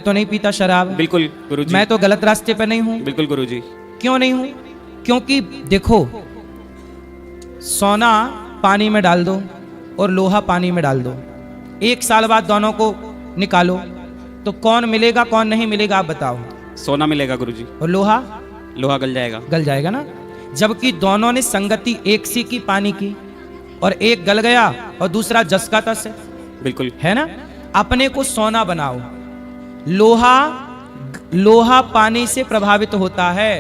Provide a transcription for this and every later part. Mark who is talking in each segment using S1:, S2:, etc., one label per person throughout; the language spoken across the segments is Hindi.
S1: तो नहीं पीता शराब।
S2: बिल्कुल गुरुजी।
S1: मैं तो गलत रास्ते पर नहीं हूं।
S2: बिल्कुल गुरुजी।
S1: क्यों नहीं हूं? क्योंकि देखो, सोना पानी में डाल दो और लोहा पानी में डाल दो, 1 साल बाद दोनों को निकालो तो कौन मिलेगा कौन नहीं मिलेगा, आप बताओ।
S2: सोना मिलेगा गुरुजी।
S1: और लोहा?
S2: लोहा गल जाएगा।
S1: गल जाएगा ना। जबकि दोनों ने संगति एक सी की पानी की, और एक गल गया और दूसरा जस का तस है।
S2: बिल्कुल
S1: है ना। अपने को सोना बनाओ। लोहा पानी से प्रभावित होता है,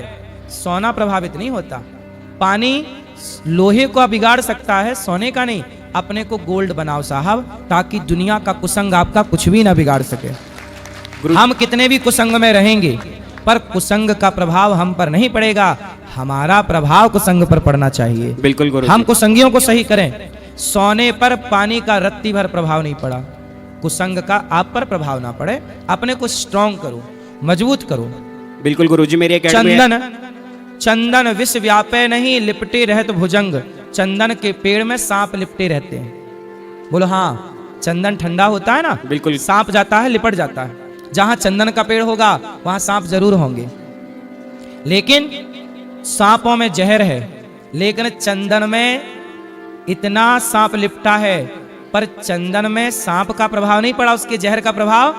S1: सोना प्रभावित नहीं होता। पानी लोहे को बिगाड़ सकता है, सोने का नहीं। अपने को गोल्ड बनाओ साहब, ताकि दुनिया का कुसंग आपका कुछ भी ना बिगाड़ सके। हम कितने भी कुसंग में रहेंगे पर कुसंग का प्रभाव हम पर नहीं पड़ेगा, हमारा प्रभाव कुसंग पर पड़ना चाहिए।
S2: बिल्कुल गुरुजी।
S1: हम कुसंगियों को सही करें। सोने पर पानी का रत्ती भर प्रभाव नहीं पड़ा, कुसंग का आप पर प्रभाव ना पड़े। अपने को स्ट्रांग करो, मजबूत करो।
S2: बिल्कुल गुरुजी। मेरी एकेडमी
S1: चंदन विष व्यापे नहीं, लिपटे रहत भुजंग। चंदन के पेड़ में सांप लिपटे रहते हैं। बोलो हाँ, चंदन ठंडा होता है ना।
S2: बिल्कुल।
S1: सांप जाता है, लिपट जाता है। जहां चंदन का पेड़ होगा वहां सांप जरूर होंगे, लेकिन सांपों में जहर है। लेकिन चंदन में इतना सांप लिपटा है, पर चंदन में सांप का प्रभाव नहीं पड़ा, उसके जहर का प्रभाव।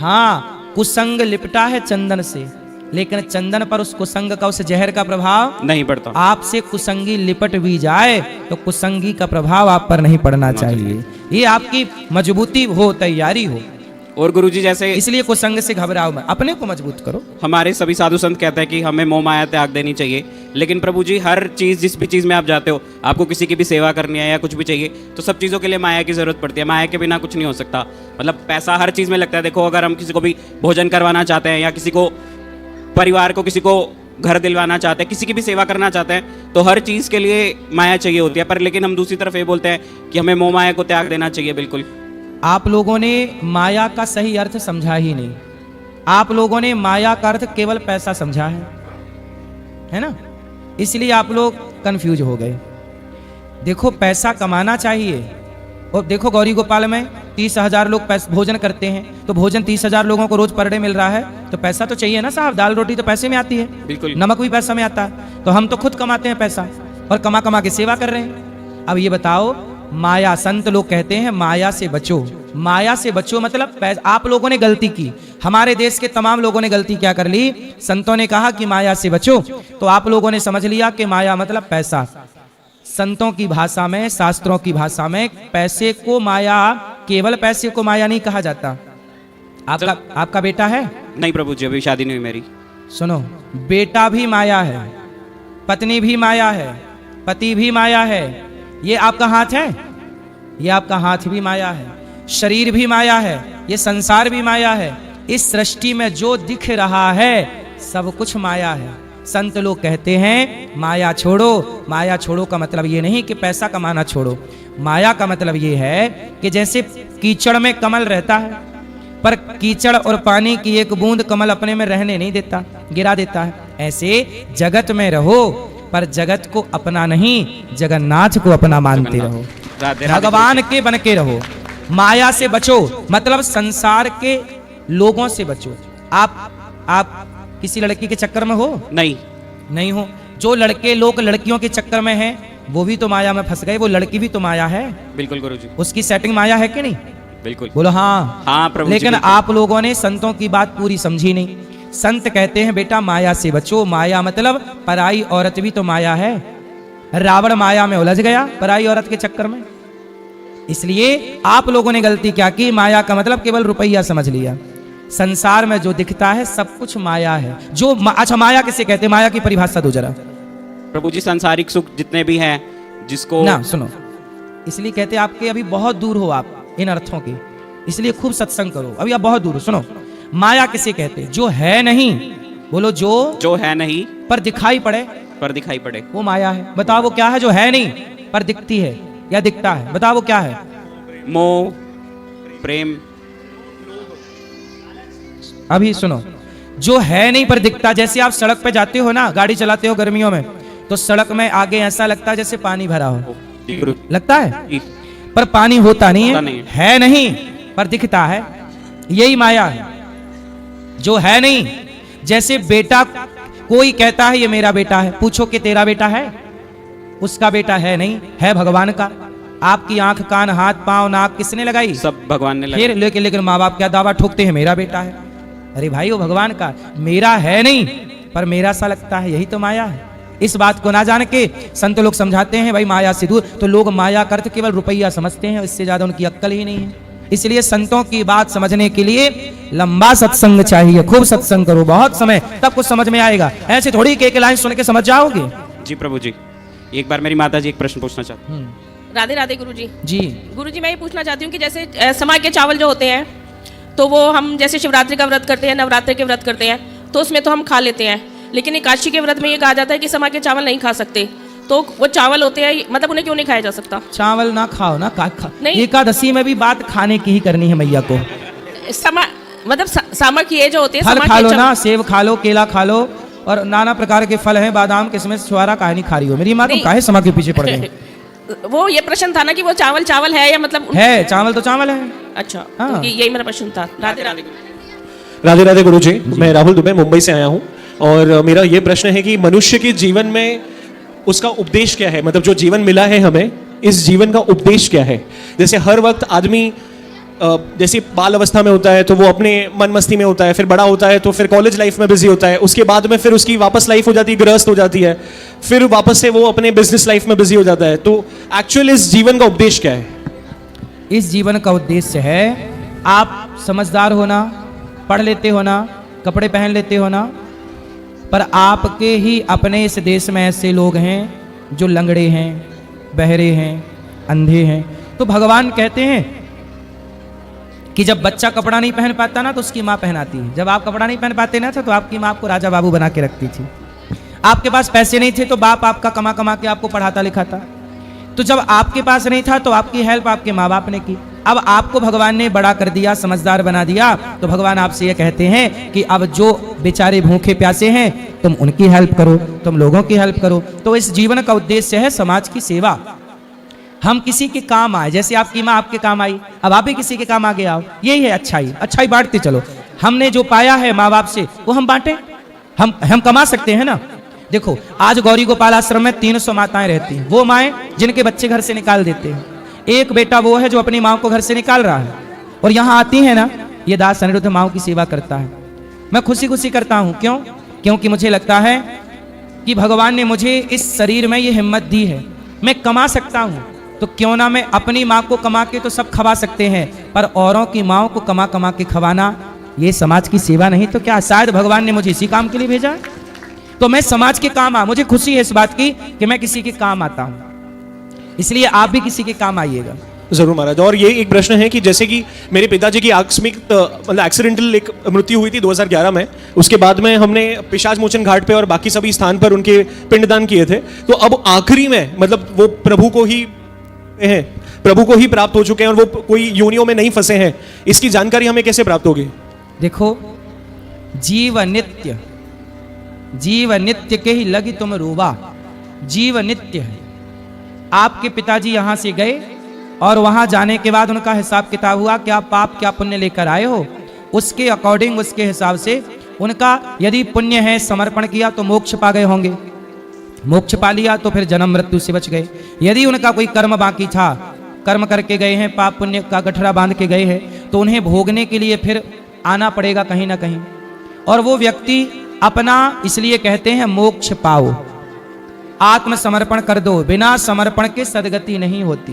S1: हाँ, कुसंग लिपटा है चंदन से, लेकिन चंदन पर उस कुसंग का, उस जहर का प्रभाव
S2: नहीं पड़ता।
S1: आपसे कुसंगी लिपट भी जाए तो कुसंगी का प्रभाव आप पर नहीं पड़ना चाहिए। ये आपकी मजबूती हो, तैयारी हो।
S2: और गुरुजी जैसे
S1: इसलिए कुसंग से घबराओ मत, अपने को मजबूत करो।
S2: हमारे सभी साधु संत कहते हैं कि हमें मोह माया त्याग देनी चाहिए, लेकिन प्रभु जी हर चीज़, जिस भी चीज़ में आप जाते हो, आपको किसी की भी सेवा करनी है या कुछ भी चाहिए, तो सब चीज़ों के लिए माया की ज़रूरत पड़ती है। माया के बिना कुछ नहीं हो सकता। मतलब पैसा हर चीज़ में लगता है। देखो, अगर हम किसी को भी भोजन करवाना चाहते हैं या किसी को, परिवार को, किसी को घर दिलवाना चाहते हैं, किसी की भी सेवा करना चाहते हैं, तो हर चीज़ के लिए माया चाहिए होती है। पर लेकिन हम दूसरी तरफ ये बोलते हैं कि हमें मोह माया को त्याग देना चाहिए। बिल्कुल।
S1: आप लोगों ने माया का सही अर्थ समझा ही नहीं। आप लोगों ने माया का अर्थ केवल पैसा समझा है ना। इसलिए आप लोग कंफ्यूज हो गए। देखो, पैसा कमाना चाहिए। और देखो, गौरी गोपाल में 30,000 लोग भोजन करते हैं, तो भोजन 30,000 लोगों को रोज पर डे मिल रहा है, तो पैसा तो चाहिए ना साहब। दाल रोटी तो पैसे में आती है।
S2: बिल्कुल।
S1: नमक भी पैसा में आता है। तो हम तो खुद कमाते हैं पैसा, और कमा कमा के सेवा कर रहे हैं। अब ये बताओ, माया, संत लोग कहते हैं माया से बचो। माया से बचो मतलब आप लोगों ने गलती की। हमारे देश के तमाम लोगों ने गलती क्या कर ली? संतों ने कहा कि माया से बचो, तो आप लोगों ने समझ लिया कि माया मतलब पैसा। संतों की भाषा में, शास्त्रों की भाषा में, पैसे को माया, केवल पैसे को माया नहीं कहा जाता। आपका बेटा है?
S2: नहीं प्रभु जी, अभी शादी नहीं हुई मेरी।
S1: सुनो, बेटा भी माया है, पत्नी भी माया है, पति भी माया है। ये आपका हाथ है, ये आपका हाथ भी माया है, शरीर भी माया है, ये संसार भी माया है। इस सृष्टि में जो दिख रहा है सब कुछ माया है। संत लोग कहते हैं माया छोड़ो। माया छोड़ो का मतलब ये नहीं कि पैसा कमाना छोड़ो। माया का मतलब ये है कि जैसे कीचड़ में कमल रहता है, पर कीचड़ और पानी की एक बूंद कमल अपने में रहने नहीं देता, गिरा देता है। ऐसे जगत में रहो, पर जगत को अपना नहीं, जगन्नाथ को अपना मानते रहो, भगवान के बन के रहो। माया से बचो मतलब संसार के लोगों से बचो। आप किसी लड़की के चक्कर में हो? नहीं हो। जो लड़के लोग लड़कियों के चक्कर में हैं, वो भी तो माया में फंस गए। वो लड़की भी तो माया है।
S2: बिल्कुल गुरुजी।
S1: उसकी सेटिंग माया है कि नहीं?
S2: बिल्कुल।
S1: बोलो हाँ।
S2: हाँ प्रभु।
S1: लेकिन आप लोगों ने संतों की बात पूरी समझी नहीं। संत कहते हैं बेटा माया से बचो। माया मतलब पराई औरत भी तो माया है। रावण माया में उलझ गया पराई औरत के चक्कर में। इसलिए आप लोगों ने गलती क्या की? माया का मतलब केवल रुपया समझ लिया। संसार में जो दिखता है सब कुछ माया है। अच्छा, माया किसे कहते हैं? माया की परिभाषा दो जरा।
S2: प्रभु जी, सांसारिक सुख जितने भी हैं, जिसको
S1: ना सुनो, इसलिए कहते हैं आपके अभी बहुत दूर हो आप इन अर्थों के, इसलिए खूब सत्संग करो। अभी आप बहुत दूर हो। सुनो, माया किसे कहते हैं? जो है नहीं, बोलो जो
S2: है नहीं
S1: पर दिखाई पड़े,
S2: वो
S1: माया है। बताओ वो क्या है? जो है नहीं पर दिखती है या दिखता है। बताओ वो क्या है?
S2: मोह, प्रेम।
S1: अभी सुनो, जो है नहीं पर दिखता। जैसे आप सड़क पे जाते हो ना, गाड़ी चलाते हो गर्मियों में, तो सड़क में आगे ऐसा लगता है जैसे पानी भरा हो, लगता है, पर पानी होता नहीं है। है नहीं पर दिखता है, यही माया है। जो है नहीं। जैसे बेटा, कोई कहता है ये मेरा बेटा है, पूछो कि तेरा बेटा है? उसका बेटा है नहीं, है भगवान का। आपकी आंख, कान, हाथ, पांव, नाक किसने लगाई?
S2: सब भगवान ने
S1: फिर लेकिन माँ बाप क्या दावा ठोकते हैं, मेरा बेटा है। अरे भाई, वो भगवान का, मेरा है नहीं पर मेरा सा लगता है, यही तो माया है। इस बात को ना जान के संत लोग समझाते हैं भाई माया से दूर, तो लोग माया का अर्थ केवल रुपया समझते हैं, इससे ज्यादा उनकी अक्ल ही नहीं है। इसलिए संतों की बात समझने के लिए लंबा सत्संग चाहिए, खूब सत्संग करो, बहुत समय, तब कुछ समझ में आएगा। ऐसे थोड़ी के लाइन सुन के समझ जाओगे।
S2: जी प्रभु जी, एक बार मेरी माता जी एक प्रश्न पूछना चाहती हैं।
S3: राधे राधे गुरुजी।
S1: जी
S3: गुरुजी, मैं ये पूछना चाहती हूँ कि जैसे समाज के चावल जो होते हैं, तो वो हम जैसे शिवरात्रि का व्रत करते हैं, नवरात्रि के व्रत करते हैं, तो उसमें तो हम खा लेते हैं, लेकिन एकादशी के व्रत में ये कहा जाता है कि समाज के चावल नहीं खा सकते। तो वो चावल होते हैं, मतलब उन्हें क्यों नहीं खाया जा सकता?
S1: चावल ना खाओ ना,
S3: नहीं।
S1: एकादशी में भी बात खाने की ही करनी है मैया को।
S3: मतलब सामर्थ्य जो होते हैं,
S1: फल
S3: समाज
S1: खा
S3: के
S1: लो ना, सेब खा लो, केला खा लो, और नाना प्रकार के फल हैं, बादाम, किशमिश, छुआरा, काहे नहीं खा रही हो? मेरी माँ, तुम
S3: नहीं।
S1: काहे समाज के पीछे पड़ गए?
S3: वो ये प्रश्न था ना कि वो चावल चावल है या मतलब
S1: है, चावल तो चावल है।
S3: अच्छा,
S1: हाँ।
S3: तो यही मेरा प्रश्न था। राधे राधे।
S4: राधे राधे गुरु जी, मैं राहुल दुबे मुंबई से आया हूँ, और मेरा ये प्रश्न है कि मनुष्य के जीवन में उसका उपदेश क्या है? मतलब जो जीवन मिला है हमें, इस जीवन का उपदेश क्या है? जैसे हर वक्त आदमी जैसे बाल अवस्था में होता है तो वो अपने मन मस्ती में होता है, फिर बड़ा होता है तो फिर कॉलेज लाइफ में बिजी होता है, उसके बाद में फिर उसकी वापस लाइफ हो जाती है, गृहस्थ हो जाती है, फिर वापस से वो अपने बिजनेस लाइफ में बिजी हो जाता है। तो एक्चुअल इस जीवन का उपदेश क्या है?
S1: इस जीवन का उद्देश्य है आप समझदार होना, पढ़ लेते होना, कपड़े पहन लेते होना, पर आपके ही अपने इस देश में ऐसे लोग हैं जो लंगड़े हैं, बहरे हैं, अंधे हैं। तो भगवान कहते हैं कि जब बच्चा कपड़ा नहीं पहन पाता ना तो उसकी माँ पहनाती है। जब आप कपड़ा नहीं पहन पाते ना तो आपकी माँ आपको राजा बाबू बना के रखती थी। आपके पास पैसे नहीं थे तो बाप आपका कमा कमा के आपको पढ़ाता लिखाता। तो जब आपके पास नहीं था तो आपकी हेल्प आपके माँ बाप ने की। अब आपको भगवान ने बड़ा कर दिया, समझदार बना दिया, तो भगवान आपसे ये कहते हैं कि अब जो बेचारे भूखे प्यासे हैं तुम उनकी हेल्प करो, तुम लोगों की हेल्प करो। तो इस जीवन का उद्देश्य है समाज की सेवा। हम किसी के काम आए, जैसे आपकी माँ आपके काम आई, अब आप भी किसी के काम आगे आओ। यही है अच्छाई, अच्छाई बांटते चलो। हमने जो पाया है माँ बाप से वो हम बांटे। हम कमा सकते हैं ना। देखो आज गौरी गोपाल आश्रम में 300 माताएं रहती हैं, वो माएँ जिनके बच्चे घर से निकाल देते हैं। एक बेटा वो है जो अपनी माँ को घर से निकाल रहा है, और यहाँ आती है ना, ये दास अनिरुद्ध माँ की सेवा करता है। मैं खुशी खुशी करता हूँ। क्यों? क्योंकि मुझे लगता है कि भगवान ने मुझे इस शरीर में ये हिम्मत दी है, मैं कमा सकता हूँ, तो क्यों ना मैं अपनी माँ को कमा के तो सब खवा सकते हैं, पर औरों की माँओं को कमा कमा के खवाना ये समाज की सेवा नहीं तो क्या? शायद भगवान ने मुझे इसी काम के लिए भेजा है, तो मैं समाज के काम आ। मुझे खुशी है इस बात की कि मैं किसी के काम आता हूँ, इसलिए आप भी किसी के काम आइएगा।
S4: जरूर महाराज। और ये एक प्रश्न है कि जैसे कि मेरे पिताजी की आकस्मिक मतलब एक्सीडेंटल एक मृत्यु हुई थी 2011 में, उसके बाद में हमने पिशाच मोचन घाट पे और बाकी सभी स्थान पर उनके पिंडदान किए थे। तो अब आखिरी में मतलब वो प्रभु को ही प्राप्त हो चुके हैं और वो कोई योनियों में नहीं फंसे हैं, इसकी जानकारी हमें कैसे प्राप्त होगी? देखो,
S1: जीव नित्य के ही लगी तुम रोवा, जीव नित्य है। आपके पिताजी यहां से गए और वहां जाने के बाद उनका हिसाब किताब हुआ, क्या पाप क्या पुण्य लेकर आए हो, उसके अकॉर्डिंग, उसके हिसाब से उनका यदि पुण्य है, समर्पण किया तो मोक्ष पा गए होंगे, मोक्ष पा लिया तो फिर जन्म मृत्यु से बच गए। यदि उनका कोई कर्म बाकी था, कर्म करके गए हैं, पाप पुण्य का गठरा बांध के गए हैं, तो उन्हें भोगने के लिए फिर आना पड़ेगा कहीं ना कहीं, और वो व्यक्ति अपना, इसलिए कहते हैं मोक्ष पाओ, आत्मसमर्पण कर दो। बिना समर्पण के सदगति नहीं होती।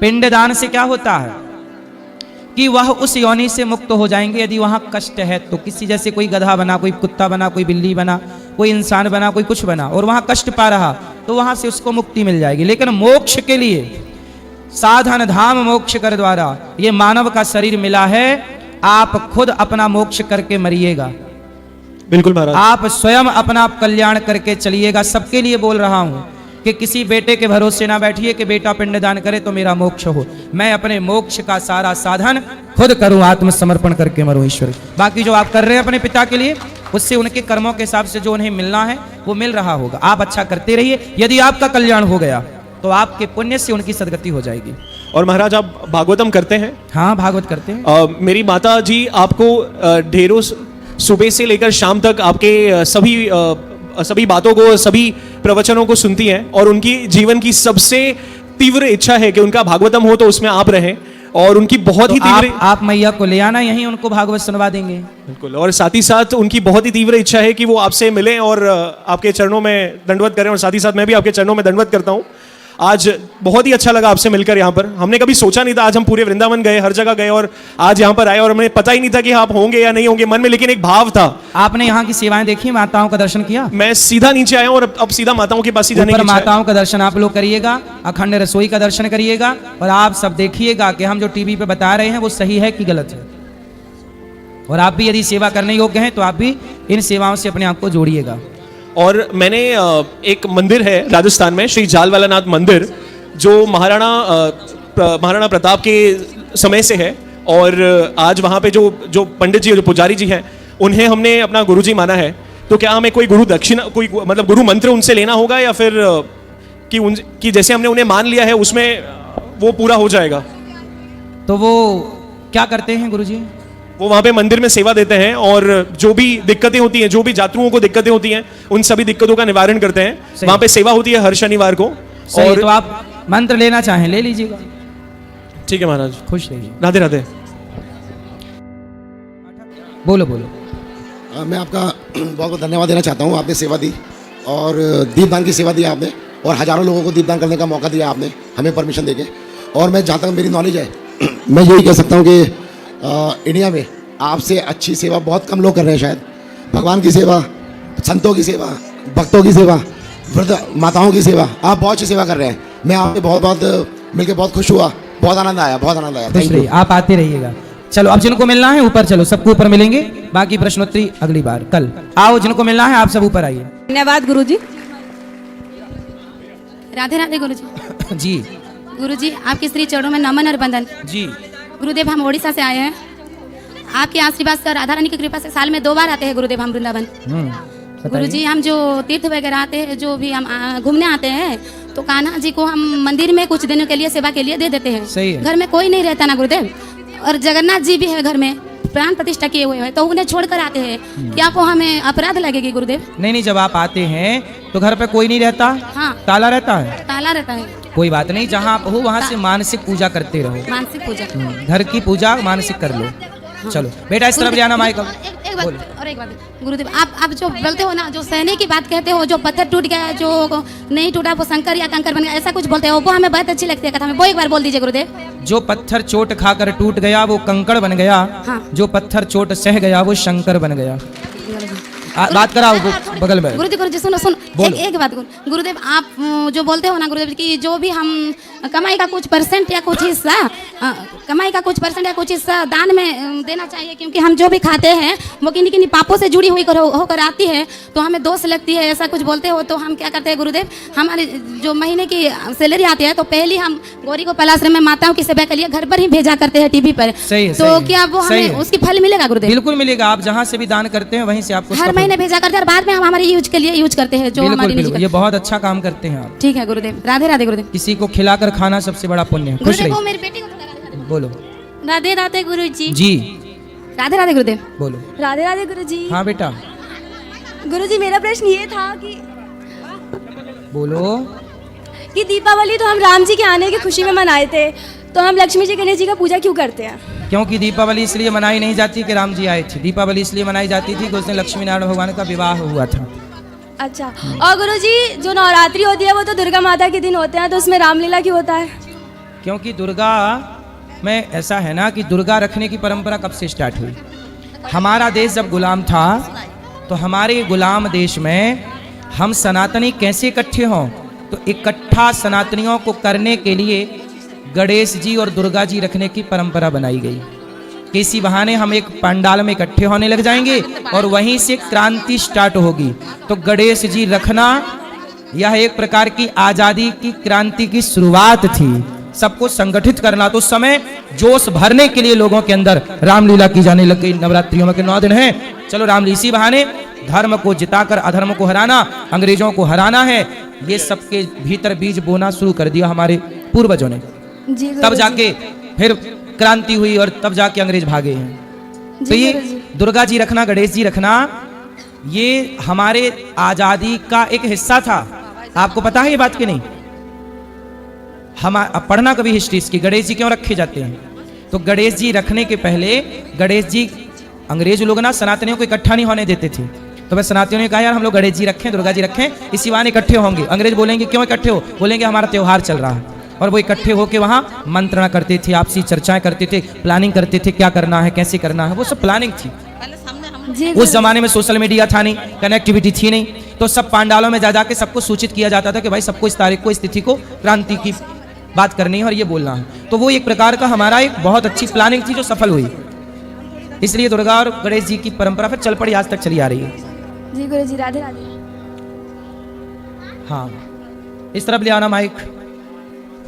S1: पिंडदान से क्या होता है कि वह उस योनि से मुक्त हो जाएंगे यदि वहां कष्ट है तो। किसी जैसे कोई गधा बना, कोई कुत्ता बना, कोई बिल्ली बना, कोई इंसान बना, कोई कुछ बना, और वहां कष्ट पा रहा तो वहां से उसको मुक्ति मिल जाएगी। लेकिन मोक्ष के लिए साधन धाम मोक्ष कर द्वारा ये मानव का शरीर मिला है, आप खुद अपना मोक्ष करके मरिएगा।
S4: बिल्कुल महाराज।
S1: आप स्वयं अपना कल्याण करके चलिएगा। सबके लिए बोल रहा हूं कि किसी बेटे के भरोसे ना बैठिए कि बेटा पिंडदान करे तो मेरा मोक्ष हो। मैं अपने मोक्ष का सारा साधन खुद करूं, आत्मसमर्पण करके मरूं ईश्वर। बाकी जो आप कर रहे हैं अपने पिता के लिए, उससे उनके कर्मों के हिसाब से जो उन्हें मिलना है वो मिल रहा होगा। आप अच्छा करते रहिए, यदि आपका कल्याण हो गया तो आपके पुण्य से उनकी सदगति हो जाएगी।
S4: और महाराज आप भागवतम करते हैं?
S1: हाँ, भागवत करते हैं।
S4: मेरी माता जी आपको ढेरों सुबह से लेकर शाम तक आपके सभी बातों को, सभी प्रवचनों को सुनती हैं और उनकी जीवन की सबसे तीव्र इच्छा है कि उनका भागवतम हो तो उसमें आप रहें, और उनकी बहुत ही तीव्र
S1: आप मैया को ले आना, यहीं उनको भागवत सुनवा देंगे।
S4: बिल्कुल, और साथ ही साथ उनकी बहुत ही तीव्र इच्छा है कि वो आपसे मिलें और आपके चरणों में दंडवत करें, और साथ ही साथ मैं भी आपके चरणों में दंडवत करता हूँ। आज बहुत ही अच्छा लगा आपसे मिलकर यहाँ पर। हमने कभी सोचा नहीं था, आज हम पूरे वृंदावन गए, हर जगह गए और आज यहाँ पर आए, और हमें पता ही नहीं था कि आप होंगे या नहीं होंगे मन में, लेकिन एक भाव था।
S1: आपने यहाँ की सेवाएं देखी, माताओं का दर्शन किया?
S4: मैं सीधा नीचे आया हूँ और अब सीधा माताओं के पास ही जाने की
S1: ऊपर
S4: इच्छा है।
S1: माताओं का दर्शन आप लोग करिएगा, अखंड रसोई का दर्शन करिएगा, और आप सब देखिएगा कि हम जो टीवी पे बता रहे हैं वो सही है कि गलत है। और आप भी यदि सेवा करने योग्य हैं तो आप भी इन सेवाओं से अपने आप को जोड़िएगा।
S4: और मैंने एक मंदिर है राजस्थान में, श्री जालवाला नाथ मंदिर, जो महाराणा प्रताप के समय से है, और आज वहाँ पे जो पंडित जी, जो पुजारी जी हैं, उन्हें हमने अपना गुरुजी माना है। तो क्या हमें कोई गुरु दक्षिणा, कोई मतलब गुरु मंत्र उनसे लेना होगा, या फिर कि जैसे हमने उन्हें मान लिया है उसमें वो पूरा हो जाएगा?
S1: तो वो क्या करते हैं गुरुजी?
S4: वो वहाँ पे मंदिर में सेवा देते हैं, और जो भी दिक्कतें होती हैं, जो भी यात्रुओं को दिक्कतें होती हैं, उन सभी दिक्कतों का निवारण करते हैं। वहाँ पे सेवा होती है हर शनिवार को।
S1: और तो आप मंत्र लेना चाहें ले लीजिएगा।
S4: ठीक है महाराज,
S1: खुश रहिए।
S4: राधे राधे।
S1: बोलो बोलो।
S5: मैं आपका बहुत बहुत धन्यवाद देना चाहता हूँ। आपने सेवा दी और दीपदान की सेवा दी आपने, और हज़ारों लोगों को दीपदान करने का मौका दिया आपने, हमें परमिशन देके। और मैं जहाँ तक मेरी नॉलेज है मैं यही कह सकता हूँ कि इंडिया में आपसे अच्छी सेवा बहुत कम लोग कर रहे हैं शायद। भगवान की सेवा, संतों की सेवा, भक्तों की सेवा, वृद्ध माताओं की सेवा, आप बहुत अच्छी सेवा कर रहे हैं। मैं आपसे बहुत बहुत मिलकर बहुत खुश हुआ, बहुत आनंद आया, बहुत आनंद आया। Thank you.
S1: आप आते रहिएगा। चलो अब जिनको मिलना है ऊपर चलो, सबको ऊपर मिलेंगे, बाकी प्रश्नोत्तरी अगली बार कल। आओ जिनको मिलना है आप सब ऊपर आइए।
S6: धन्यवाद गुरुजी। राधे राधे गुरुजी।
S1: जी
S6: गुरुजी, आपके श्री चरणों में नमन और बंदन।
S1: जी
S6: गुरुदेव, हम ओडिशा से आए हैं। आपके आशीर्वाद से, राधा रानी की कृपा से साल में 2 बार आते हैं गुरुदेव हम वृंदावन। गुरुजी, हम जो तीर्थ वगैरह आते हैं, जो भी हम घूमने आते हैं, तो कान्हा जी को हम मंदिर में कुछ दिनों के लिए सेवा के लिए दे देते हैं।
S1: सही है।
S6: घर में कोई नहीं रहता ना गुरुदेव, और जगन्नाथ जी भी है घर में, प्राण प्रतिष्ठा किए हुए हैं, तो उन्हें छोड़कर आते हैं। क्या आपको हमें अपराध लगेगी गुरुदेव?
S1: नहीं, जब आप आते हैं तो घर पे कोई नहीं रहता?
S6: हाँ,
S1: ताला रहता है?
S6: ताला रहता है।
S1: कोई बात नहीं, जहाँ आप हो वहाँ से मानसिक पूजा करते रहो।
S6: मानसिक पूजा,
S1: घर की पूजा मानसिक कर लो। चलो बेटा इस तरफ जाना माइक।
S6: एक बात गुरुदेव, आप जो बोलते हो ना, जो सहने की बात कहते हो, जो पत्थर टूट गया, जो नहीं टूटा वो शंकर या कंकर बन गया, ऐसा कुछ बोलते हो, वो हमें बहुत अच्छी लगती है कथा में। वो एक बार बोल दीजिए गुरुदेव।
S1: जो पत्थर चोट खाकर टूट गया वो कंकड़ बन गया।
S6: हाँ।
S1: जो पत्थर चोट सह गया वो शंकर बन गया। बात कराओ बगल में।
S6: गुरुजी सुनो एक बात गुरुदेव, आप जो बोलते हो ना गुरुदेव कि जो भी हम कमाई का कुछ परसेंट या कुछ हिस्सा दान में देना चाहिए, क्योंकि हम जो भी खाते हैं वो किन्हीं किन्हीं पापों से जुड़ी हुई होकर आती है, तो हमें दोष लगती है, ऐसा कुछ बोलते हो। तो हम क्या करते हैं गुरुदेव, हमारी जो महीने की सैलरी आती है तो पहले हम गौरी को पलाश्रम में माताओं की सेवा के लिए घर पर ही भेजा करते हैं टीवी पर। तो क्या वो हमें उसकी फल मिलेगा गुरुदेव?
S1: बिल्कुल मिलेगा। आप जहाँ से भी दान करते हैं वहीं से आपको
S6: हर महीने भेजा करते हैं, और बाद में हम हमारे यूज के लिए यूज करते हैं, जो हमारी
S1: बिल्कुल, ये बहुत अच्छा काम करते हैं आप।
S6: ठीक है गुरुदेव। राधे राधे गुरुदेव।
S1: किसी को खिलाकर खाना सबसे बड़ा पुण्य है। खुश
S6: गुरुदेव, वो
S1: रहिए।
S6: मेरी बेटी को थोड़ा राधे राधे।
S1: बोलो।
S6: राधे राधे गुरुजी।
S1: जी
S6: राधे राधे गुरुदेव।
S1: बोलो।
S6: राधे राधे गुरुजी।
S1: हाँ बेटा
S6: गुरुजी, मेरा प्रश्न ये था
S1: बोलो।
S6: कि दीपावली तो हम राम जी के आने की खुशी में मनाए थे, तो हम लक्ष्मी जी गणेश जी का पूजा क्यों करते हैं?
S1: क्योंकि दीपावली इसलिए मनाई नहीं जाती कि राम जी आए थे। दीपावली इसलिए मनाई जाती थी कि उस दिन लक्ष्मी नारायण भगवान का विवाह हुआ था।
S6: अच्छा। और गुरुजी, जो नवरात्रि होती है वो तो दुर्गा माता के दिन होते हैं, तो उसमें रामलीला क्यों होता है?
S1: क्योंकि दुर्गा में ऐसा है ना कि दुर्गा रखने की परंपरा कब से स्टार्ट हुई? हमारा देश जब गुलाम था तो हमारे गुलाम देश में हम सनातनी कैसे इकट्ठे हों? तो इकट्ठा सनातनियों को करने के लिए गणेश जी और दुर्गा जी रखने की परंपरा बनाई गई कि इसी बहाने हम एक पंडाल में इकट्ठे होने लग जाएंगे और वहीं से क्रांति स्टार्ट होगी। तो गणेश जी रखना यह एक प्रकार की आजादी की क्रांति की शुरुआत थी। सबको संगठित करना, तो उस समय जोश भरने के लिए लोगों के अंदर रामलीला की जाने लग गई। नवरात्रियों में के 9 दिन हैं, चलो रामलीला इसी बहाने धर्म को जिताकर अधर्म को हराना, अंग्रेजों को हराना है, ये सबके भीतर बीज बोना शुरू कर दिया हमारे पूर्वजों ने। तब जाके फिर क्रांति हुई और तब जाके अंग्रेज भागे हैं। तो ये दुर्गा जी रखना, गणेश जी रखना, ये हमारे आजादी का एक हिस्सा था। आपको पता है ये बात कि नहीं? हम अब पढ़ना कभी हिस्ट्री की, गणेश जी क्यों रखे जाते हैं? तो गणेश जी रखने के पहले गणेश जी, अंग्रेज लोग ना सनातनियों को इकट्ठा नहीं होने देते थे, तो वह सनातनियों ने कहा यार हम लोग गणेश जी रखें, दुर्गा जी रखें, इसी बहाने इकट्ठे होंगे। अंग्रेज बोलेंगे क्यों इकट्ठे हो? बोलेंगे हमारा त्योहार चल रहा है। और वो इकट्ठे होकर वहाँ मंत्रणा करते थे, आपसी चर्चाएं करते थे, प्लानिंग करते थे, क्या करना है, कैसे करना है, वो सब प्लानिंग थी।
S6: जी
S1: उस जमाने में सोशल मीडिया था नहीं, कनेक्टिविटी थी नहीं, तो सब पांडालों में जा जाके सबको सूचित किया जाता था कि भाई सबको इस तारीख को, इस तिथि को क्रांति की बात करनी है और ये बोलना है। तो वो एक प्रकार का हमारा एक बहुत अच्छी प्लानिंग थी जो सफल हुई। इसलिए दुर्गा और गणेश जी की परंपरा फिर चल पड़ी, आज तक चली आ रही है।
S6: जी गुरु जी, राधे राधे।
S1: हाँ, इस तरफ ले आना माइक,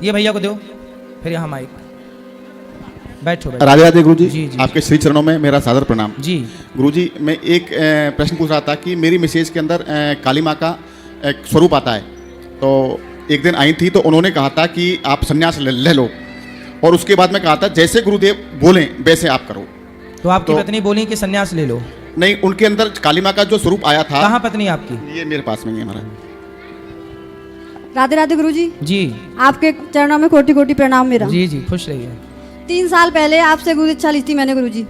S1: ये भैया को दो, फिर यहाँ माइक। बैठो बैठो।
S7: राधे राधे गुरुजी,
S1: जी, जी।
S7: आपके श्री चरणों में मेरा सादर प्रणाम।
S1: जी
S7: गुरुजी, मैं एक प्रश्न पूछ रहा था कि मेरी मैसेज के अंदर काली माँ का एक स्वरूप आता है, तो एक दिन आई थी तो उन्होंने कहा था कि आप संन्यास ले लो, और उसके बाद मैं कहा था जैसे गुरुदेव बोलें वैसे आप करो।
S1: तो आपकी पत्नी बोली कि सन्यास ले लो?
S7: नहीं, उनके अंदर काली माँ का जो स्वरूप आया था।
S1: कहाँ पत्नी आपकी?
S7: ये मेरे पास में ही है हमारा।
S8: राधे राधे गुरुजी,
S1: जी
S8: आपके चरणों में कोटि कोटि प्रणाम मेरा।
S1: जी जी, खुश रहिए।
S8: 3 साल पहले आपसे गुरु दीक्षा ली थी मैंने गुरुजी।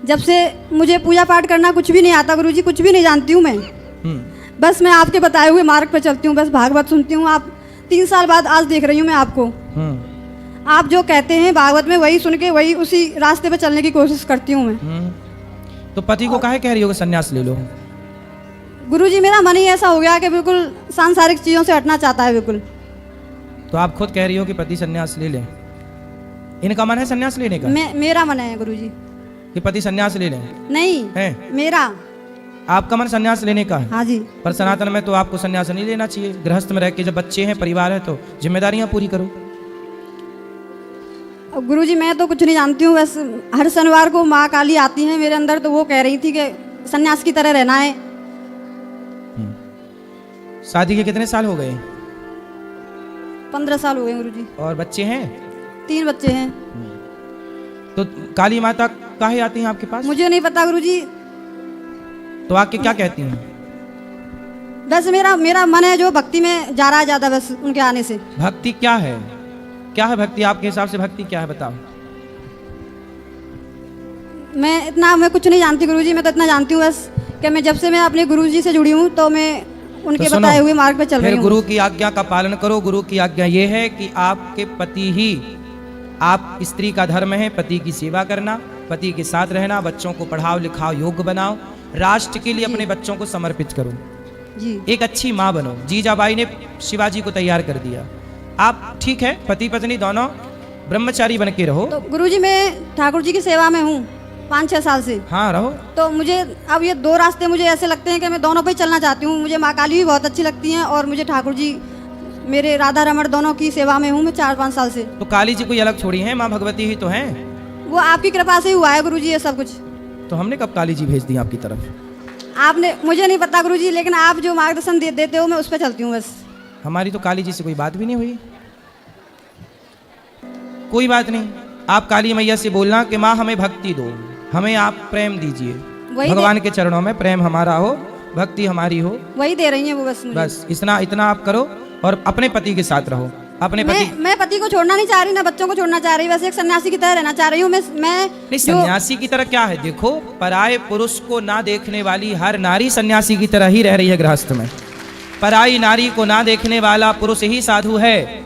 S8: जब से मुझे पूजा पाठ करना कुछ भी नहीं आता गुरुजी, कुछ भी नहीं जानती हूँ मैं। बस मैं आपके बताए हुए मार्ग पर चलती हूँ, बस भागवत सुनती हूँ। आप 3 साल बाद आज देख रही हूँ मैं आपको। आप जो कहते हैं भागवत में वही सुन के वही उसी रास्ते पर चलने की कोशिश करती हूँ मैं।
S1: तो पति को काहे कह रही हो कि सन्यास ले लो?
S8: गुरुजी, मेरा मन ही ऐसा हो गया कि बिल्कुल सांसारिक चीजों से हटना चाहता है बिल्कुल।
S1: तो आप खुद कह रही हो कि पति सन्यास ले लें? इनका मन है सन्यास लेने का?
S8: मेरा मन है गुरुजी।
S1: कि पति सन्यास ले लें?
S8: नहीं
S1: है
S8: मेरा।
S1: आपका मन सन्यास लेने का है?
S8: हाँ जी।
S1: पर सनातन में तो आपको सन्यास नहीं लेना चाहिए। गृहस्थ में रह के जब बच्चे हैं, परिवार है, तो जिम्मेदारियां पूरी करो।
S8: गुरुजी, मैं तो कुछ नहीं जानती हूँ, बस हर शनिवार को माँ काली आती है मेरे अंदर, तो वो कह रही थी कि सन्यास की तरह रहना है।
S1: शादी के कितने साल हो गए?
S8: 15 साल हो गए गुरुजी।
S1: और बच्चे हैं?
S8: 3 बच्चे हैं।
S1: तो काली माता काहे आती हैं आपके पास?
S8: मुझे नहीं पता गुरुजी,
S1: तो आके क्या कहती हैं?
S8: बस मेरा मन है जो भक्ति में जा रहा है ज्यादा, बस उनके आने से।
S1: भक्ति क्या है? क्या है भक्ति आपके हिसाब से? भक्ति क्या है बताओ?
S8: मैं कुछ नहीं जानती गुरुजी, मैं तो इतना जानती हूँ बस कि मैं जब से मैं अपने गुरुजी से जुड़ी हूँ तो मैं उनके
S1: तो
S8: बताए हुए मार्ग पे चल रही
S1: फिर
S8: हूँ।
S1: गुरु की आज्ञा का पालन करो। गुरु की आज्ञा ये है कि आपके पति ही, आप स्त्री का धर्म है पति की सेवा करना, पति के साथ रहना, बच्चों को पढ़ाओ लिखाओ, योग्य बनाओ, राष्ट्र के लिए अपने बच्चों को समर्पित करो,
S8: जी।
S1: एक अच्छी माँ बनो। जीजाबाई ने शिवाजी को तैयार कर दिया। आप ठीक है, पति पत्नी दोनों ब्रह्मचारी बन के रहो।
S8: तो गुरुजी, मैं ठाकुर जी की सेवा में हूँ 5-6 साल से।
S1: हाँ रहो।
S8: तो मुझे अब ये 2 रास्ते मुझे ऐसे लगते हैं कि मैं दोनों पे ही चलना चाहती हूँ। मुझे माँ काली भी बहुत अच्छी लगती हैं और मुझे ठाकुर जी, मेरे राधा रमण दोनों की सेवा में हूँ मैं 4-5 साल से।
S1: तो काली जी कोई अलग थोड़ी है, माँ भगवती ही तो हैं।
S8: वो आपकी कृपा से ही हुआ है गुरुजी ये सब कुछ।
S1: तो हमने कब काली जी भेज दी आपकी तरफ?
S8: आपने, मुझे नहीं पता गुरुजी, लेकिन आप जो मार्गदर्शन देते हो मैं उस पर चलती हूँ बस।
S1: हमारी तो काली जी से कोई बात भी नहीं हुई। कोई बात नहीं, आप काली मैया से बोलना कि माँ हमें भक्ति दो, हमें आप प्रेम दीजिए, भगवान के चरणों में प्रेम हमारा हो, भक्ति हमारी हो।
S8: वही दे रही है वो बस मुझे।
S1: बस इतना आप करो और अपने पति के साथ रहो। अपने पति,
S8: मैं पति को छोड़ना नहीं चाह रही, ना बच्चों को छोड़ना चाह रही, बस एक सन्यासी की तरह रहना चाह रही हूँ मैं।
S1: नहीं, सन्यासी की तरह क्या है? देखो, पराये पुरुष को ना देखने वाली हर नारी सन्यासी की तरह ही रह रही है गृहस्थ में। पराई नारी को ना देखने वाला पुरुष ही साधु है।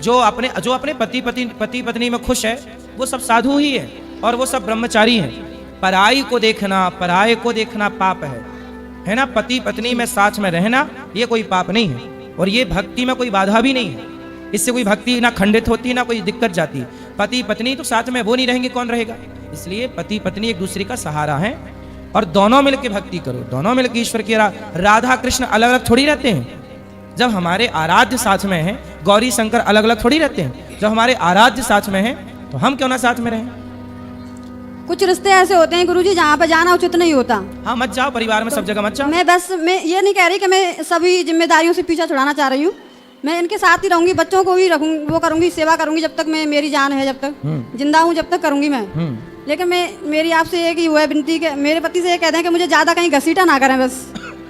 S1: जो अपने पति पत्नी में खुश है वो सब साधु ही है और वो सब ब्रह्मचारी हैं। पराई को देखना, पराये को देखना पाप है ना? पति पत्नी में साथ में रहना ये कोई पाप नहीं है और ये भक्ति में कोई बाधा भी नहीं है। इससे कोई भक्ति ना खंडित होती ना कोई दिक्कत जाती। पति पत्नी तो साथ में वो नहीं रहेंगे, कौन रहेगा? इसलिए पति पत्नी एक दूसरे का सहारा है और दोनों मिलकर भक्ति करो, दोनों मिलकर ईश्वर की। राधा कृष्ण अलग अलग थोड़ी रहते हैं। जब हमारे आराध्य साथ में हैं, गौरी शंकर अलग अलग थोड़ी रहते हैं। जब हमारे आराध्य साथ में हैं तो हम क्यों ना साथ में रहें?
S8: कुछ रिश्ते ऐसे होते हैं गुरुजी जहाँ पर जाना उचित नहीं होता।
S1: हाँ, मत जाओ, परिवार में सब जगह मत जाओ।
S8: मैं ये नहीं कह रही कि मैं सभी जिम्मेदारियों से पीछा छुड़ाना चाह रही हूँ। मैं इनके साथ ही रहूंगी, बच्चों को भी रखूंगी, वो करूंगी, सेवा करूंगी जब तक मैं, मेरी जान है, जब तक जिंदा हूँ जब तक करूंगी मैं। लेकिन मेरी आपसे एक ही हुआ है विनती कि मेरे पति से ये कहते हैं कि मुझे ज़्यादा कहीं घसीटा ना करें, बस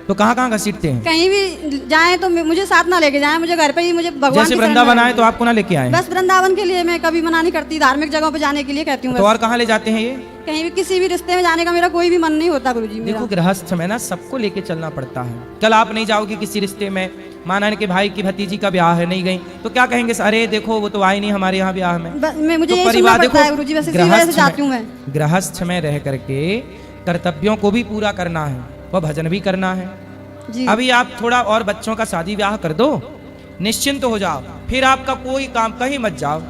S1: तो कहाँ कहाँ घसीटते हैं?
S8: कहीं भी जाएं तो मुझे साथ ना लेके जाएं, मुझे घर पे ही, मुझे भगवान
S1: जैसे
S8: की
S1: वृंदावन
S8: शरण
S1: आए तो आपको ना लेके आए?
S8: बस वृंदावन के लिए मैं कभी मना नहीं करती, धार्मिक जगहों पे जाने के लिए कहती हूँ
S1: तो
S8: बस।
S1: और कहाँ ले जाते हैं ये?
S8: कहीं भी किसी भी रिश्ते में जाने का मेरा कोई भी मन नहीं होता गुरुजी मेरा।
S1: देखो गृहस्थ में ना सबको लेके चलना पड़ता है। कल आप नहीं जाओगी किसी रिश्ते में, माना के भाई की भतीजी का ब्याह है, नहीं गई तो क्या कहेंगे? अरे देखो वो तो आई नहीं हमारे यहाँ ब्याह में।
S8: मुझे
S1: तो
S8: यही सुनना पड़ता है गुरुजी, वैसे इसी वजह से जाती हूँ मैं।
S1: गृहस्थ में रह करके कर्तव्यों को भी पूरा करना है, वह भजन भी करना है
S8: जी।
S1: अभी आप थोड़ा और बच्चों का शादी ब्याह कर दो, निश्चिंत हो जाओ, फिर आपका कोई काम कहीं मत जाओ,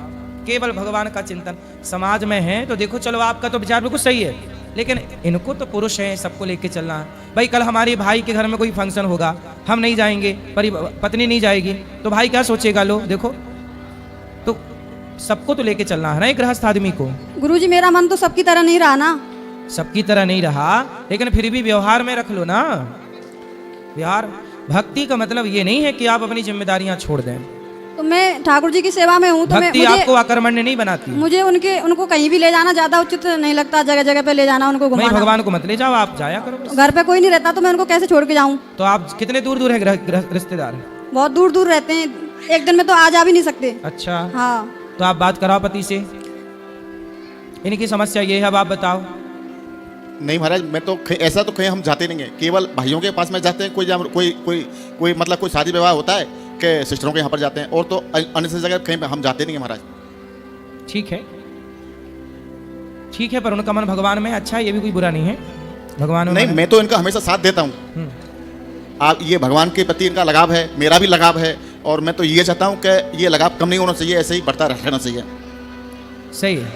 S1: केवल भगवान का चिंतन। समाज में है तो देखो चलो आपका तो विचार बिल्कुल सही है, लेकिन इनको तो पुरुष है, सबको लेके चलना है। भाई कल हमारे भाई के घर में कोई फंक्शन होगा, हम नहीं जाएंगे, पत्नी नहीं जाएगी, तो भाई क्या सोचेगा? लो देखो, तो सबको तो लेके चलना है ना एक गृहस्थ आदमी को।
S8: गुरुजी मेरा मन तो सबकी तरह नहीं रहा ना।
S1: सबकी तरह नहीं रहा, लेकिन फिर भी व्यवहार में रख लो ना। व्यवहार, भक्ति का मतलब ये नहीं है कि आप अपनी जिम्मेदारियां छोड़ दें।
S8: तो मैं ठाकुर जी की सेवा में हूँ तो
S1: भक्ति आपको अकर्मण्य नहीं बनाती।
S8: मुझे उनको कहीं भी ले जाना ज्यादा उचित नहीं लगता, जगह जगह पे ले जाना, उनको
S1: नहीं,
S8: घुमाना।
S1: भगवान को मत ले जाओ, आप जाया करो बस।
S8: घर पे कोई नहीं रहता तो मैं उनको कैसे छोड़ के जाऊँ?
S1: तो आप कितने दूर दूर है रिश्तेदार?
S8: बहुत दूर दूर रहते हैं, एक दिन में तो आ जा भी नहीं सकते।
S1: अच्छा
S8: हाँ,
S1: तो आप बात कराओ पति से, इनकी समस्या ये है, अब आप बताओ।
S7: नहीं महाराज, मैं तो ऐसा तो कहीं हम जाते नहीं है, केवल भाइयों के पास में जाते हैं। कोई मतलब कोई शादी विवाह होता है कि सिस्टरों के यहाँ पर जाते हैं, और तो अन्य जगह कहीं हम जाते नहीं है महाराज।
S1: ठीक है, ठीक है, पर उनका मन भगवान में अच्छा है, ये भी कोई बुरा नहीं है। भगवान में
S7: नहीं, मैं तो इनका हमेशा साथ देता हूँ। आप ये भगवान के प्रति इनका लगाव है, मेरा भी लगाव है, और मैं तो ये चाहता हूँ कि ये लगाव कम नहीं होना चाहिए, ऐसे ही बढ़ता रहना चाहिए।
S1: सही है।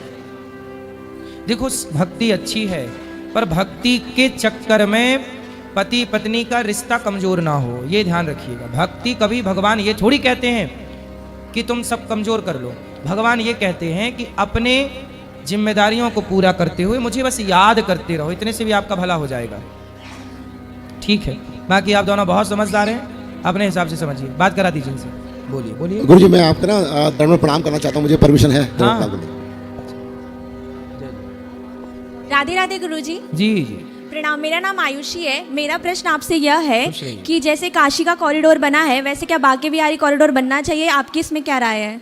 S1: देखो भक्ति अच्छी है, पर भक्ति के चक्कर में पति पत्नी का रिश्ता कमजोर ना हो, ये ध्यान रखिएगा। भक्ति कभी, भगवान ये थोड़ी कहते हैं कि तुम सब कमजोर कर लो। भगवान ये कहते हैं कि अपने जिम्मेदारियों को पूरा करते हुए मुझे बस याद करते रहो, इतने से भी आपका भला हो जाएगा। ठीक है, बाकी आप दोनों बहुत समझदार हैं, अपने हिसाब से समझिए। बात करा दीजिए इनसे, बोलिए बोलिए।
S5: गुरुजी मैं आपका ना दंड में प्रणाम करना चाहता हूँ, मुझे परमिशन है?
S1: हाँ।
S9: राधे राधे गुरुजी।
S1: जी जी
S9: प्रणाम, मेरा नाम आयुषी है। मेरा प्रश्न आपसे यह है
S1: खुश रहिए।
S9: कि जैसे काशी का कॉरिडोर बना है, वैसे क्या बांके बिहारी कॉरिडोर बनना चाहिए? आपकी इसमें क्या राय है?